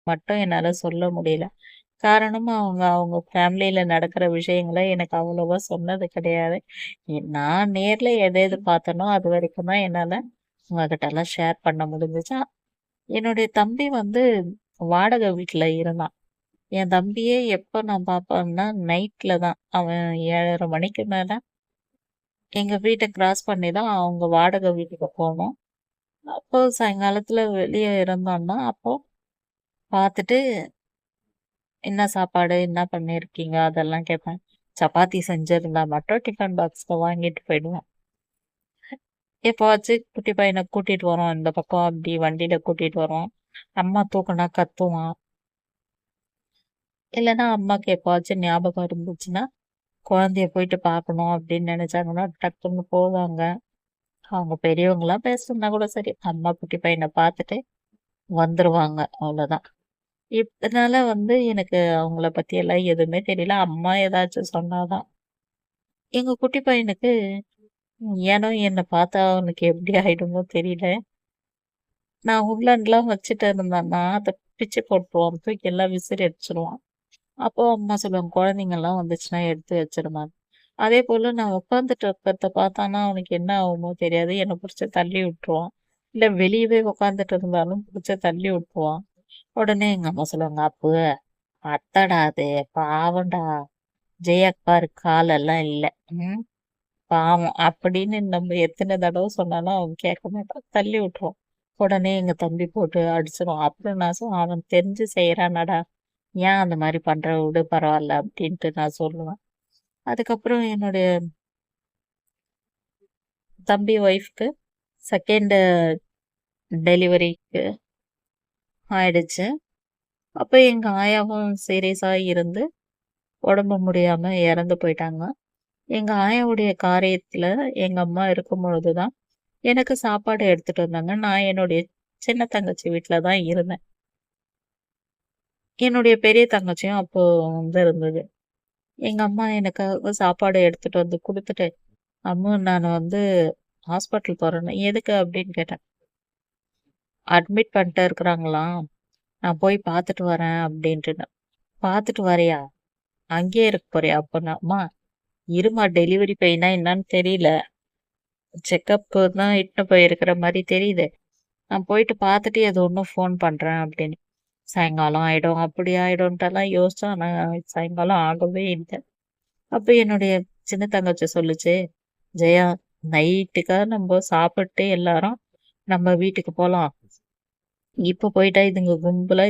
மட்டும் என்னால சொல்ல முடியல. காரணம் அவங்க அவங்க ஃபேமிலியில நடக்கிற விஷயங்கள எனக்கு அவ்வளவா சொன்னது கிடையாது. நான் நேர்ல எது எது பார்த்தேனோ, அதுவரைக்கும் தான் என்னால உங்ககிட்டலாம் ஷேர் பண்ண முடிஞ்சுச்சு. என்னுடைய தம்பி வந்து வாடகை வீட்ல இருந்தான். என் தம்பியே எப்ப நான் பார்ப்பேன்னா, நைட்ல தான். அவன் 7:30 மணிக்கு மேல எங்க வீட்ட கிராஸ் பண்ணி தான் அவங்க வாடகை வீட்டுக்கு போணும். அப்போ சாயங்காலத்துல வெளிய இருந்தோம்னா, அப்போ பார்த்துட்டு, "என்ன சாப்பாடு? என்ன பண்ணியிருக்கீங்க?" அதெல்லாம் கேட்பேன். சப்பாத்தி செஞ்சிருந்தா மட்டும் டிஃபன் பாக்ஸ்ல வாங்கிட்டு போயிடுவேன். எப்பவாச்சும் குட்டி பையன கூட்டிட்டு வரோம், இந்த பக்கம் அப்படி வண்டியில கூட்டிட்டு வரோம். அம்மா தூக்குனா கத்துவான். இல்லன்னா அம்மாக்கு எப்பவாச்சும் ஞாபகம் இருந்துச்சுன்னா, குழந்தைய போயிட்டு பார்க்கணும் அப்படின்னு நெனைச்சாங்கன்னா, டக்குன்னு போவாங்க. அவங்க பெரியவங்களா பேசலன்னா கூட சரி, அம்மா குட்டி பையன பார்த்துட்டு வந்துருவாங்க. அவ்வளோதான். இதனால வந்து எனக்கு அவங்கள பத்தியெல்லாம் எதுவுமே தெரியல. அம்மா ஏதாச்சும் சொன்னா தான். எங்க குட்டி பையனுக்கு ஏனோ என்ன பார்த்தா அவனுக்கு எப்படி ஆயிடுமோ தெரியல. நான் உள்ளன்லாம் வச்சுட்டு இருந்தேன்னா, அத பிச்சு போட்டுருவான். தூக்கி எல்லாம் விசிறி அடிச்சுருவான். அப்போ அம்மா சொல்லுவாங்க, "குழந்தைங்கலாம் வந்துச்சுன்னா எடுத்து வச்சுருமான்னு." அதேபோல நான் உட்காந்துட்டு இருக்கிறத பார்த்தான்னா, அவனுக்கு என்ன ஆகுமோ தெரியாது. என்ன புடிச்சு தள்ளி விட்டுருவான். இல்ல வெளியவே உட்காந்துட்டு இருந்தாலும் புடிச்சு தள்ளி விட்டுருவான். உடனே எங்க அம்மா சொல்லுவாங்க, "அப்பு அத்தடா அது, பாவம்டா. ஜெயாக்கு பாரு காலெல்லாம் இல்ல. ம் பாவம்." அப்படின்னு நம்ம எத்தன தடவ சொன்னாலும் அவன் கேட்க மாட்டான். தள்ளி விட்டுருவான். உடனே எங்க தம்பி போட்டு அடிச்சுருவான். அப்புறம் நான் "அவன் தெரிஞ்சு செய்றானடா. ஏன் அந்த மாரி பண்ற? விடு பரவால்ல." அப்படின்ட்டு நான் சொல்லுவேன். அதுக்கப்புறம் என்னுடைய தம்பி ஒய்ஃப்க்கு 2ண்டு டெலிவரிக்கு ஆயிடுச்சு. அப்ப எங்க ஆயாவும் சீரியஸா இருந்து உடம்பு முடியாம இறந்து போயிட்டாங்க. எங்க ஆயாவுடைய காரியத்துல எங்க அம்மா இருக்கும்பொழுது தான் எனக்கு சாப்பாடு எடுத்துட்டு வந்தாங்க. நான் என்னுடைய சின்ன தங்கச்சி வீட்ல தான் இருந்தேன். என்னுடைய பெரிய தங்கச்சியும் அப்போ வந்து இருந்தது. எங்க அம்மா எனக்காக சாப்பாடு எடுத்துட்டு வந்து குடுத்துட்டு, "அம்மு நானு வந்து ஹாஸ்பிட்டல் போறேன்னு." "எதுக்கு?" அப்படின்னு கேட்டேன். "அட்மிட் பண்ணிட்டு இருக்கிறாங்களாம். நான் போய் பார்த்துட்டு வரேன்." அப்படின்ட்டுன்னு. "பார்த்துட்டு வரியா? அங்கேயே இருக்க போறியா?" அப்பன்னா, "அம்மா இரும்மா டெலிவரி பெயினா என்னான்னு தெரியல. செக்கப்க்கு தான் இட்டுன்னு போயிருக்கிற மாரி தெரியுது. நான் போயிட்டு பார்த்துட்டு எது ஒண்ணும் ஃபோன் பண்றேன்." அப்படின்னு. சாயங்காலம் ஆயிடும், அப்படி ஆயிடும்ன்ட்டெல்லாம் யோசிச்சோம். ஆனா சாயங்காலம் ஆகவே இல்ல. அப்ப என்னுடைய சின்ன தங்கச்சி சொல்லுச்சு, "ஜெயா நைட்டுக்கா நம்ப சாப்பிட்டு எல்லாரும் நம்ம வீட்டுக்கு போலாம். இப்ப போயிட்டா இதுங்க கும்பலா